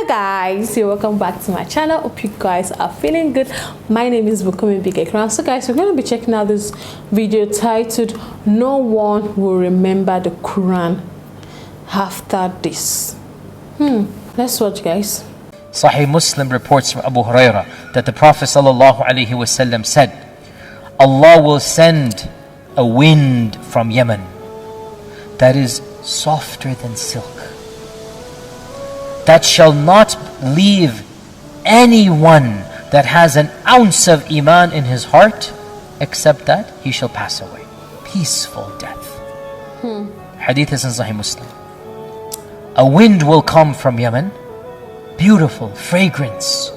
Hello guys, you're welcome back to my channel. Hope you guys are feeling good. My name is Bukumi Bigekran. So guys, we're going to be checking out this video titled "No One Will Remember the Quran After This." Let's watch, guys. Sahih Muslim reports from Abu Hurairah that the Prophet ﷺ said, Allah will send a wind from Yemen that is softer than silk, that shall not leave anyone that has an ounce of iman in his heart, except that he shall pass away. Peaceful death. Hadith is in Sahih Muslim. A wind will come from Yemen, beautiful, fragrance,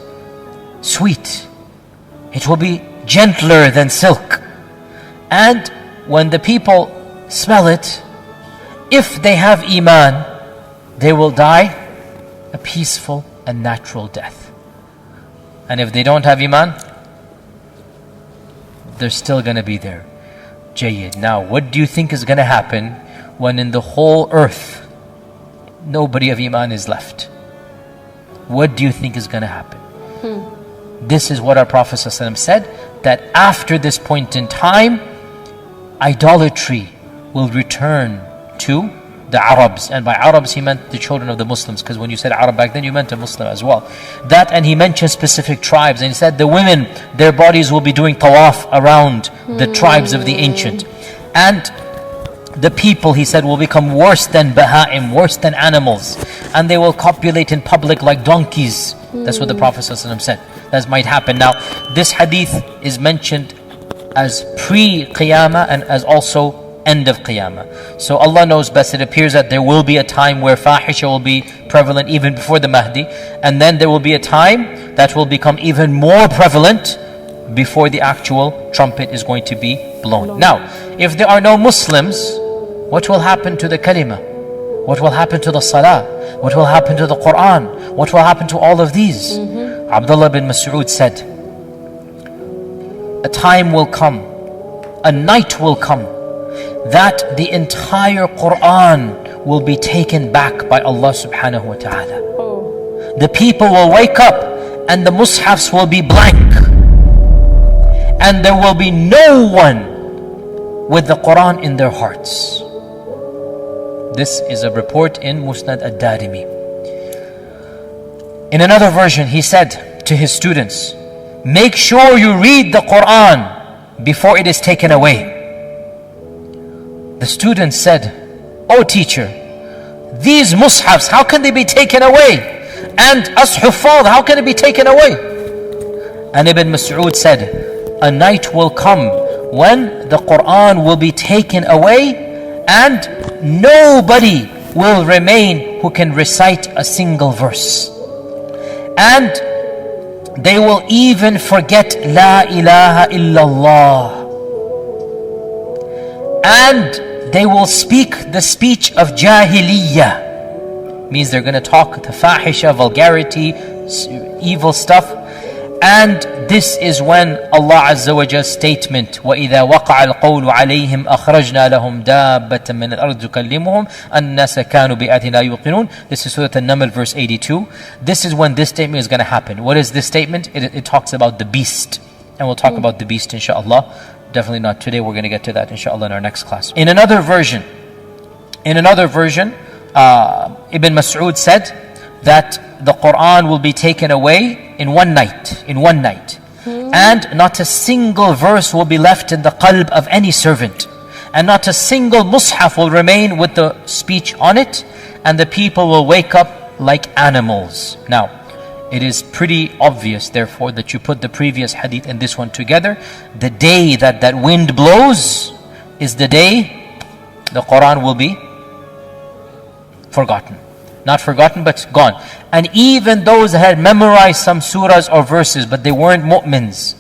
sweet. It will be gentler than silk. And when the people smell it, if they have iman, they will die a peaceful and natural death. And if they don't have iman, they're still going to be there. Jayyid. Now, what do you think is going to happen when in the whole earth nobody of iman is left? What do you think is going to happen? This is what our Prophet ﷺ said, that after this point in time, idolatry will return to the Arabs. And by Arabs he meant the children of the Muslims, because when you said Arab back then you meant a Muslim as well. That, and he mentioned specific tribes, and he said the women, their bodies will be doing tawaf around the tribes of the ancient. And the people, he said, will become worse than baha'im, worse than animals, and they will copulate in public like donkeys. That's what the Prophet ﷺ said. That might happen. Now, this hadith is mentioned as pre-Qiyamah and as also end of Qiyamah. So Allah knows best. It appears that there will be a time where fahisha will be prevalent even before the Mahdi, and then there will be a time that will become even more prevalent before the actual trumpet is going to be blown. Now, if there are no Muslims, what will happen to the kalima? What will happen to the salah? What will happen to the Quran? What will happen to all of these? Abdullah bin Mas'ud said, a time will come, a night will come, that the entire Quran will be taken back by Allah subhanahu wa ta'ala. The people will wake up and the mushafs will be blank, and there will be no one with the Quran in their hearts. This is a report in Musnad ad-Darimi. In another version, he said to his students, make sure you read the Quran before it is taken away. The students said, oh teacher, these mushafs, how can they be taken away? And us huffaz, how can it be taken away? And Ibn Mas'ud said, a night will come when the Quran will be taken away and nobody will remain who can recite a single verse. And they will even forget La ilaha illallah. And they will speak the speech of jahiliyyah. Means they're going to talk the fahisha, vulgarity, evil stuff. And this is when Allah Azza wa Jalla's statement, وَإِذَا وَقَعَ الْقَوْلُ عَلَيْهِمْ أَخْرَجْنَا لَهُمْ دَابَّةً مِّنَ الْأَرْضِ تُكَلِّمُهُمْ النَّاسَ كَانُوا بِآيَاتِنَا يُوقِنُونَ. This is Surah An-Naml verse 82. This is when this statement is going to happen. What is this statement? It talks about the beast. And we'll talk about the beast inshallah. Definitely not today. We're going to get to that inshallah in our next class. In another version, Ibn Mas'ud said that the Quran will be taken away in one night. And not a single verse will be left in the qalb of any servant. And not a single mushaf will remain with the speech on it. And the people will wake up like animals. Now, it is pretty obvious, therefore, that you put the previous hadith and this one together. The day that that wind blows is the day the Quran will be forgotten. Not forgotten, but gone. And even those that had memorized some surahs or verses, but they weren't mu'mins,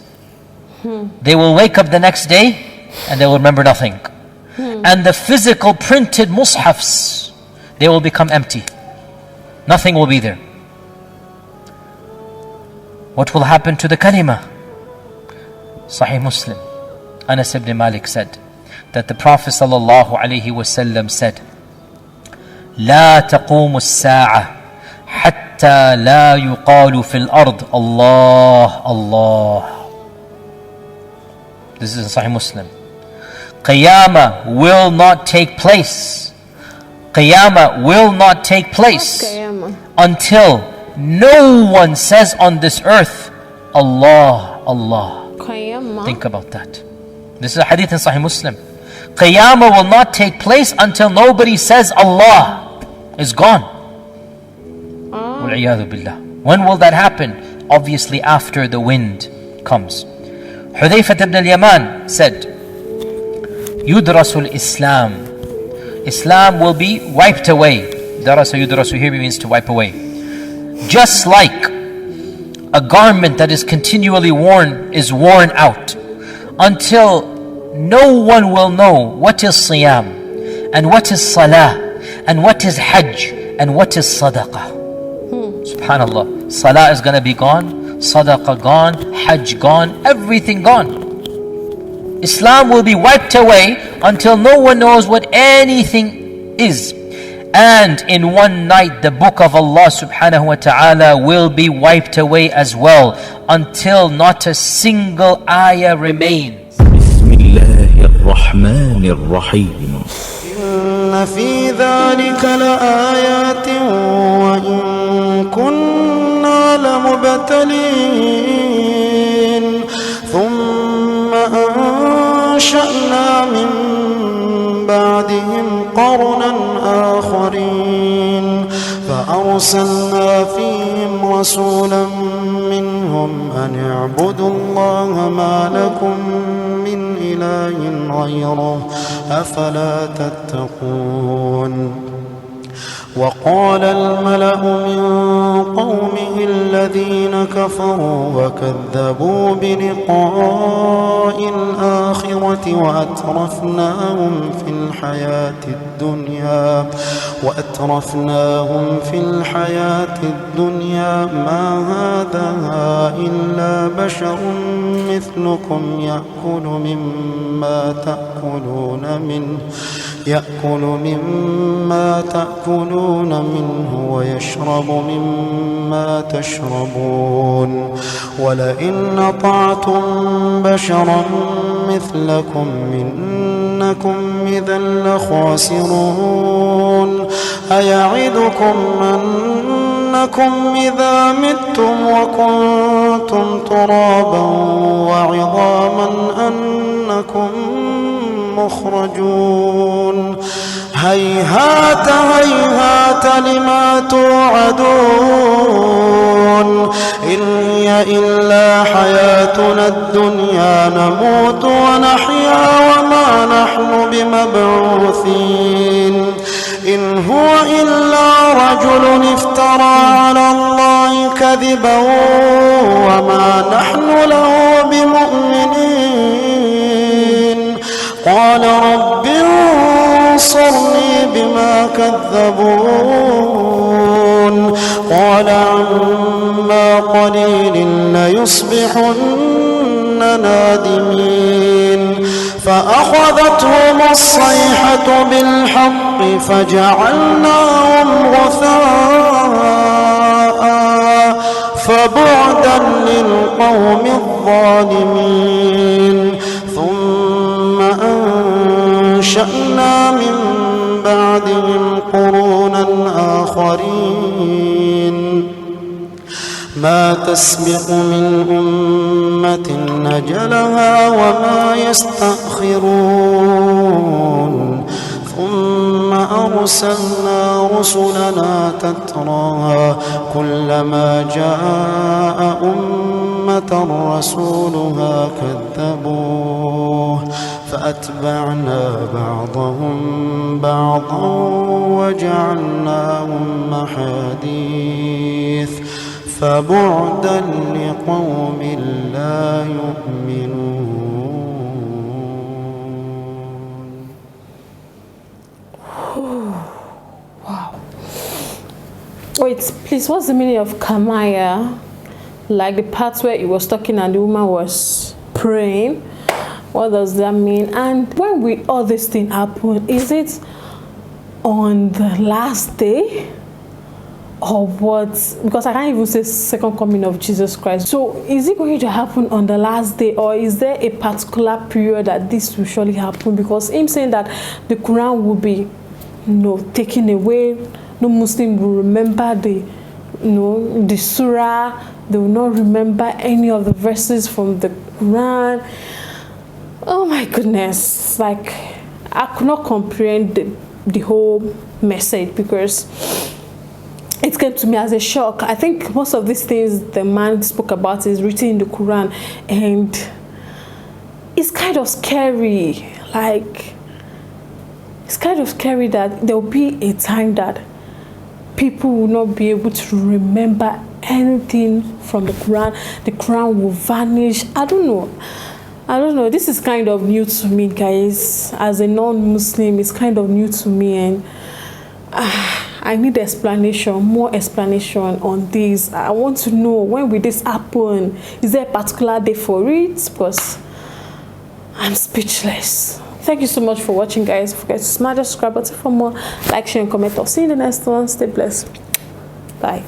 they will wake up the next day and they will remember nothing. And the physical printed mushafs, they will become empty. Nothing will be there. What will happen to the kalima? Sahih Muslim, Anas ibn Malik said that the Prophet ﷺ said, لا تقوم الساعة حتى حتى لا يقال في الأرض الله الله. This is in Sahih Muslim. Qiyamah will not take place. Qiyamah will not take place until no one says on this earth, Allah, Allah. Think about that. This is a hadith in Sahih Muslim. Qiyamah will not take place until nobody says Allah is gone. Wal-'iyadhu billah. When will that happen? Obviously after the wind comes. Hudhayfah ibn al-Yaman said, Yudrasul Islam. Islam will be wiped away. Darasa yudrasu here means to wipe away. Just like a garment that is continually worn is worn out until no one will know what is siyam and what is salah and what is hajj and what is sadaqah. Subhanallah. Salah is going to be gone, sadaqah gone, hajj gone, everything gone. Islam will be wiped away until no one knows what anything is. And in one night the book of Allah subhanahu wa ta'ala will be wiped away as well until not a single ayah remains. Bismillahirrahmanirrahim. إن في ذلك لآيات وإن كنا لمبتلين ثم أنشأنا من بعدهم قرنا آخرين فأرسلنا فيهم رسولا منهم أن اعبدوا الله ما لكم من إله غيره أفلا تتقون. وقال الملأ من قومه الذين كفروا وكذبوا بلقاء الآخرة وأترفناهم في الحياة الدنيا ما هذا إلا بشر مثلكم يأكل مما تأكلون منه ويشرب مما تشربون ولئن أطعتم بشرا مثلكم إنكم إذا لخاسرون. أيعدكم أنكم إذا متم وكنتم ترابا وعظاما أنكم مخرجون. هيهات هيهات لما توعدون إن هي إلا حياتنا الدنيا نموت ونحيا وما نحن بمبعوثين. إن هو إلا رجل افترى على الله كذبا وما نحن له بمؤمنين. قال رب انصرني بما كذبون. قال عما قليل ليصبحن نادمين. فأخذتهم الصيحة بالحق فجعلناهم غثاء فبعدا للقوم الظالمين. ثم أنشأنا من بعدهم قرونا آخرين ما تسبق من أمة نجلها وما يستأخرون. ثم أرسلنا رسلنا تترى كلما جاء أمة رسولها كذبوه فأتبعنا بعضهم بعضا وجعلناهم أحاديث فبعدا لقوم لا يؤمنون. Wow. Wait, please, what's the meaning of Kamaya? Like the parts where he was talking and the woman was praying. What does that mean? And when will all this thing happen? Is it on the last day? or what? Because I can't even say second coming of Jesus Christ. So is it going to happen on the last day, or is there a particular period that this will surely happen? Because him saying that the Quran will be, taken away, no Muslim will remember the surah, they will not remember any of the verses from the Quran. Oh my goodness, like I could not comprehend the whole message, because it came to me as a shock. I think most of these things the man spoke about is written in the Quran, and it's kind of scary. Like, it's kind of scary that there will be a time that people will not be able to remember anything from the Quran. The Quran will vanish. I don't know. This is kind of new to me, guys. As a non-Muslim, it's kind of new to me, and I need more explanation on this. I want to know, when will this happen? Is there a particular day for it? Because I'm speechless. Thank you so much for watching, guys. Don't forget to smash the subscribe button for more. Like, share, and comment. I'll see you in the next one. Stay blessed. Bye.